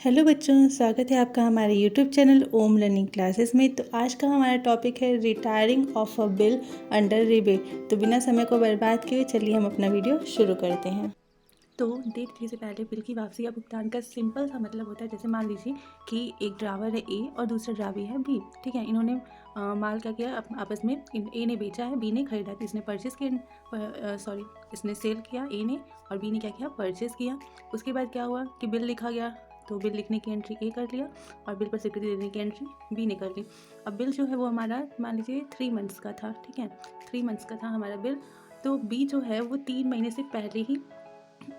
Hello बच्चों, स्वागत है आपका हमारे यूट्यूब चैनल ओम लर्निंग क्लासेस में। तो आज का हमारा टॉपिक है retiring of a bill under rebate. तो बिना समय को बर्बाद किए चलिए हम अपना वीडियो शुरू करते हैं। तो डेट तिथि से पहले बिल की वापसी या भुगतान का सिंपल सा मतलब होता है, जैसे मान लीजिए कि एक ड्राइवर है ए और दूसरा ड्राइवर है बी। ठीक है, इन्होंने माल क्या किया, आपस में ए ने बेचा है, बी ने खरीदा। तो इसने परचेस किया, इसने सेल किया ए ने, और बी ने क्या किया, परचेस किया। उसके बाद क्या हुआ कि बिल लिखा गया, तो बिल लिखने की एंट्री ए कर लिया और बिल पर स्वीकृति देने की एंट्री बी ने कर ली। अब बिल जो है वो हमारा मान लीजिए 3 मंथ्स का था। ठीक है, 3 मंथ्स का था हमारा बिल। तो बी जो है वो 3 महीने से पहले ही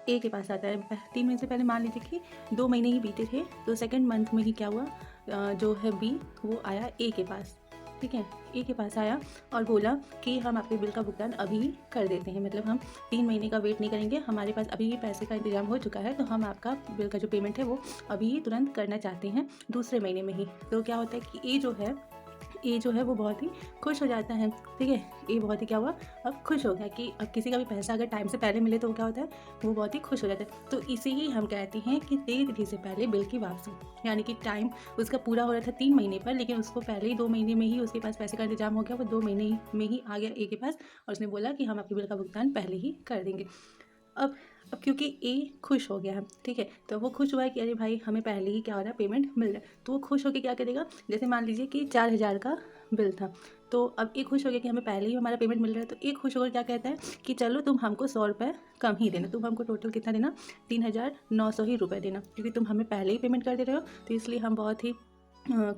ए के पास आता है। 3 महीने से पहले मान लीजिए कि 2 महीने ही बीते थे, तो सेकंड मंथ में ही क्या हुआ, जो है बी वो आया ए के पास। ठीक है, ए के पास आया और बोला कि हम आपके बिल का भुगतान अभी ही कर देते हैं, मतलब हम 3 महीने का वेट नहीं करेंगे, हमारे पास अभी ही पैसे का इंतजाम हो चुका है, तो हम आपका बिल का जो पेमेंट है वो अभी ही तुरंत करना चाहते हैं, दूसरे महीने में ही। तो क्या होता है कि ए जो है वो बहुत ही खुश हो जाता है। ठीक है, ए बहुत ही क्या हुआ, अब खुश हो गया कि अब किसी का भी पैसा अगर टाइम से पहले मिले तो क्या होता है, वो बहुत ही खुश हो जाता है। तो इसे ही हम कहते हैं कि देय तिथि से पहले बिल की वापसी, यानी कि टाइम उसका पूरा हो रहा था 3 महीने पर, लेकिन उसको पहले ही 2 महीने में ही उसके पास पैसे का इंतजाम हो गया, वो 2 महीने में ही आ गया ए के पास, और उसने बोला कि हम आपके बिल का भुगतान पहले ही कर देंगे। अब क्योंकि ए खुश हो गया है, ठीक है, तो वो खुश हुआ है कि अरे भाई हमें पहले ही क्या हो रहा है, पेमेंट मिल रहा है। तो वो खुश होकर क्या करेगा, जैसे मान लीजिए कि 4,000 का बिल था, तो अब ए खुश हो गया कि हमें पहले ही हमारा पेमेंट मिल रहा है। तो ए खुश होकर क्या कहता है कि चलो तुम हमको 100 रुपये कम ही देना, तुम हमको टोटल कितना देना, 3,900 ही रुपये देना, क्योंकि तुम हमें पहले ही पेमेंट कर दे रहे हो, तो इसलिए हम बहुत ही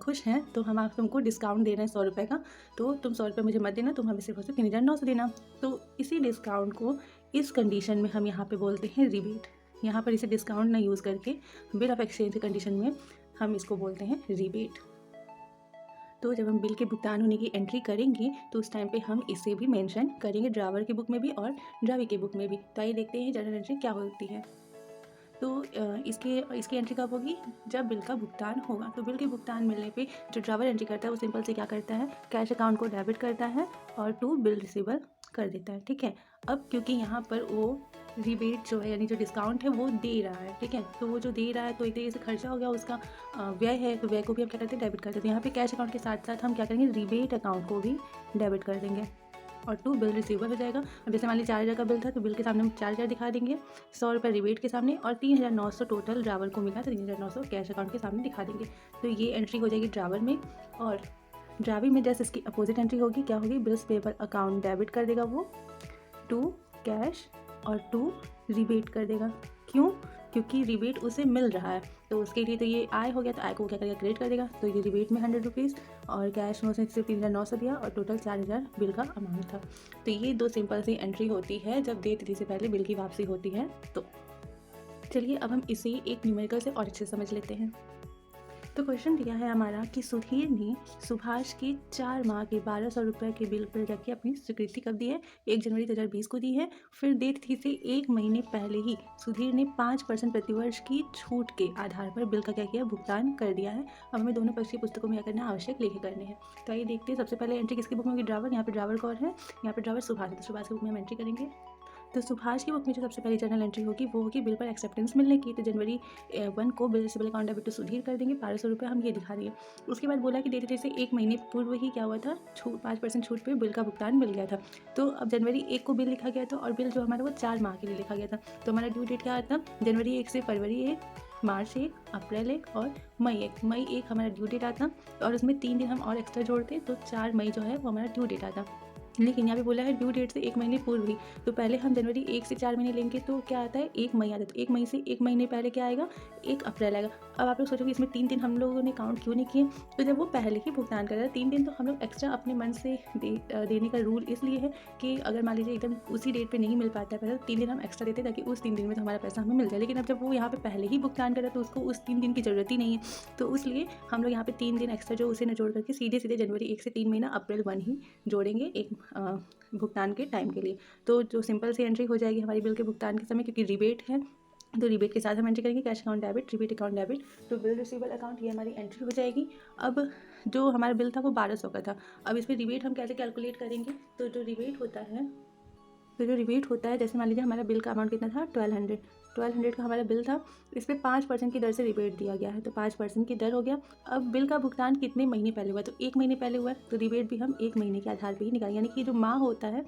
खुश हैं, तो हम आप तुमको डिस्काउंट दे रहे हैं 100 रुपये का, तो तुम 100 रुपये मुझे मत देना, तुम हमें सिर्फ 3,900 देना। तो इसी डिस्काउंट को इस कंडीशन में हम यहाँ पे बोलते हैं रिबेट। यहाँ पर इसे डिस्काउंट ना यूज़ करके बिल ऑफ एक्सचेंज के कंडीशन में हम इसको बोलते हैं रिबेट। तो जब हम बिल के भुगतान होने की एंट्री करेंगे तो उस टाइम पे हम इसे भी मेंशन करेंगे, ड्राइवर की बुक में भी और ड्राइवर की बुक में भी। तो आइए देखते हैं जर्नल एंट्री क्या होती है। तो इसकी एंट्री कब होगी, जब बिल का भुगतान होगा। तो बिल के भुगतान मिलने पे जो ड्राइवर एंट्री करता है वो सिंपल से क्या करता है, कैश अकाउंट को डेबिट करता है और टू बिल रिसीवर कर देता है। ठीक है, अब क्योंकि यहाँ पर वो रिबेट जो है, यानी जो डिस्काउंट है वो दे रहा है, ठीक है, तो वो जो दे रहा है तो एक तरीके से खर्चा हो गया, उसका व्यय है, तो व्यय को भी हम क्या करते हैं, डेबिट करते हैं। तो यहाँ पे कैश अकाउंट के साथ साथ हम क्या करेंगे, रिबेट अकाउंट को भी डेबिट कर देंगे और टू बिल रिसीवर हो जाएगा। अब जैसे मान लीजिए 4,000 का बिल था, तो बिल के सामने हम 4,000 दिखा देंगे, 100 रुपये रिबेट के सामने, और 3,900 टोटल ड्राइवर को मिला, तो 3,900 कैश अकाउंट के सामने दिखा देंगे। तो ये एंट्री हो जाएगी ड्राइवर में। और ड्राइवर में जैसे इसकी अपोजिट एंट्री होगी, क्या होगी, बिल्स पेपर अकाउंट डेबिट कर देगा वो टू कैश और टू रिबेट कर देगा। क्यों, क्योंकि रिबेट उसे मिल रहा है, तो उसके लिए तो ये आय हो गया, तो आय को क्या करेगा, क्रेडिट कर देगा। तो ये रिबेट में 100 रुपीज़ और कैश में उसने सिर्फ 3,900 दिया और टोटल 4,000 बिल का अमाउंट था। तो ये 2 सिंपल सी एंट्री होती है जब देय तिथि से पहले बिल की वापसी होती है। तो चलिए अब हम इसे एक न्यूमेरिकल से और अच्छे से समझ लेते हैं। तो क्वेश्चन दिया है हमारा कि सुधीर ने सुभाष के 4 माह के 1,200 रुपये के बिल पर जाके अपनी स्वीकृति कब दी है, 1 जनवरी 2020 को दी है। फिर देय तिथि से 1 महीने पहले ही सुधीर ने 5% प्रतिवर्ष की छूट के आधार पर बिल का क्या किया, भुगतान कर दिया है। अब हमें दोनों पक्ष की पुस्तकों में क्या करना है, आवश्यक लेखे करने हैं। तो आइए देखते हैं, सबसे पहले एंट्री किसकी बुक में होगी, ड्राइवर। यहाँ पर ड्राइवर कौन है, यहाँ पर ड्राइवर सुभाष है, तो सुभाष की बुक में हम एंट्री करेंगे। तो सुभाष की बुक में जो सबसे पहली जर्नल एंट्री होगी वो होगी बिल पर एक्सेप्टेंस मिलने की। तो जनवरी 1 को bill receivable account debit to Sudhir कर देंगे, 1,200 रुपये हम ये दिखा देंगे। उसके बाद बोला कि डेट से 1 महीने पूर्व ही क्या हुआ था, 5% छूट पे बिल का भुगतान मिल गया था। तो अब जनवरी 1 को बिल लिखा गया था और बिल जो हमारा वो 4 माह के लिए लिखा गया था। तो हमारा ड्यू डेट क्या था, जनवरी 1 से फरवरी 1, मार्च 1, अप्रैल 1 और मई 1। मई 1 हमारा ड्यू डेट आता और उसमें 3 दिन हम और एक्स्ट्रा जोड़ते, तो 4 मई जो है वो हमारा ड्यू डेट आता। लेकिन यहाँ पे बोला है ड्यू डेट से 1 महीने पूर्व ही, तो पहले हम जनवरी 1 से 4 महीने लेंगे तो क्या आता है, 1 मई आता है। तो 1 मई से 1 महीने पहले क्या आएगा, 1 अप्रैल आएगा। अब आप लोग सोचोगे इसमें 3 दिन हम लोगों ने काउंट क्यों नहीं किए, तो जब वो पहले ही भुगतान कर रहा है 3 दिन, तो हम लोग एक्स्ट्रा अपने मन से देने का रूल इसलिए है कि अगर मान लीजिए एकदम उसी डेट पर नहीं मिल पाता है पैसा, तो 3 दिन हम एक्स्ट्रा देते ताकि उस 3 दिन में तो हमारा पैसा हमें मिल जाए। लेकिन अब जब वो यहाँ पे पहले ही भुगतान कर रहा है तो उसको उस 3 दिन की ज़रूरत ही नहीं है, तो इसलिए हम लोग यहाँ पे 3 दिन एक्स्ट्रा जो उसे न जोड़ करके सीधे जनवरी 1 से 3 महीना अप्रैल 1 ही जोड़ेंगे एक भुगतान के टाइम के लिए। तो जो सिंपल सी एंट्री हो जाएगी हमारी बिल के भुगतान के समय, क्योंकि रिबेट है तो रिबेट के साथ हम एंट्री करेंगे, cash account debit, rebate account debit तो बिल रिसीवेबल अकाउंट, ये हमारी एंट्री हो जाएगी। अब जो हमारा बिल था वो 1,200 का था, अब इसमें रिबेट हम कैसे कैलकुलेट करेंगे, तो जो रिबेट होता है जैसे मान लीजिए हमारा बिल का अमाउंट कितना था, 1200 का हमारा बिल था, इस पर 5% की दर से रिबेट दिया गया है, तो 5% की दर हो गया। अब बिल का भुगतान कितने महीने पहले हुआ है, तो 1 महीने पहले हुआ है, तो रिबेट भी हम 1 महीने के आधार पर ही निकालेंगे, यानी कि जो माह होता है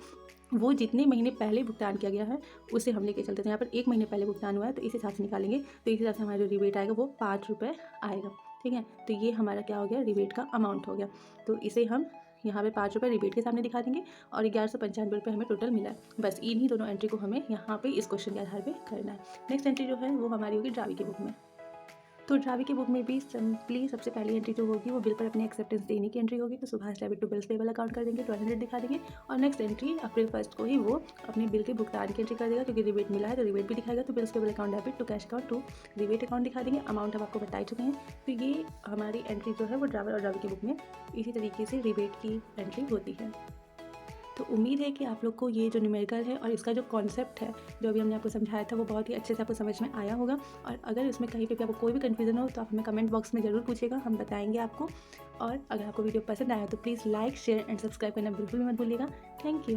वो जितने महीने पहले भुगतान किया गया है उसे हम लेके चलते थे। यहाँ पर 1 महीने पहले भुगतान हुआ है तो इस हिसाब से निकालेंगे, तो इस हिसाब से हमारा जो रिबेट आएगा वो 5 रुपये आएगा। ठीक है, तो ये हमारा क्या हो गया, रिबेट का अमाउंट हो गया। तो इसे हम यहाँ पे 5 रुपये रिबेट के सामने दिखा देंगे और 1195 रुपये हमें टोटल मिला है। बस इन्हीं दोनों एंट्री को हमें यहाँ पे इस क्वेश्चन के आधार पे करना है। नेक्स्ट एंट्री जो है वो हमारी होगी ड्रावी की बुक में। तो ड्रावी की बुक में भी सिंपली सबसे पहली एंट्री जो होगी वो बिल पर अपनी एक्सेप्टेंस देने की एंट्री होगी, तो Subhash debit to bills payable account कर देंगे, 1200 दिखा देंगे। और नेक्स्ट एंट्री अप्रैल 1 को ही वो अपने बिल के भुगतान की एंट्री कर देगा, क्योंकि रिबेट मिला है तो रिबेट भी दिखाएगा, तो bills payable account debit to cash account to rebate account दिखा देंगे। अमाउंट हम आपको बता चुके हैं। तो ये हमारी एंट्री जो है वो ड्रावर और ड्रावी की बुक में इसी तरीके से रिबेट की एंट्री होती है। तो उम्मीद है कि आप लोग को ये जो न्यूमेरिकल है और इसका जो कॉन्सेप्ट है जो अभी हमने आपको समझाया था वो बहुत ही अच्छे से आपको समझ में आया होगा। और अगर इसमें कहीं पे भी आपको कोई भी कन्फ्यूज़न हो तो आप हमें कमेंट बॉक्स में ज़रूर पूछिएगा, हम बताएंगे आपको। और अगर आपको वीडियो पसंद आया तो please like, share and subscribe करना बिल्कुल भी मत भूलिएगा। Thank you.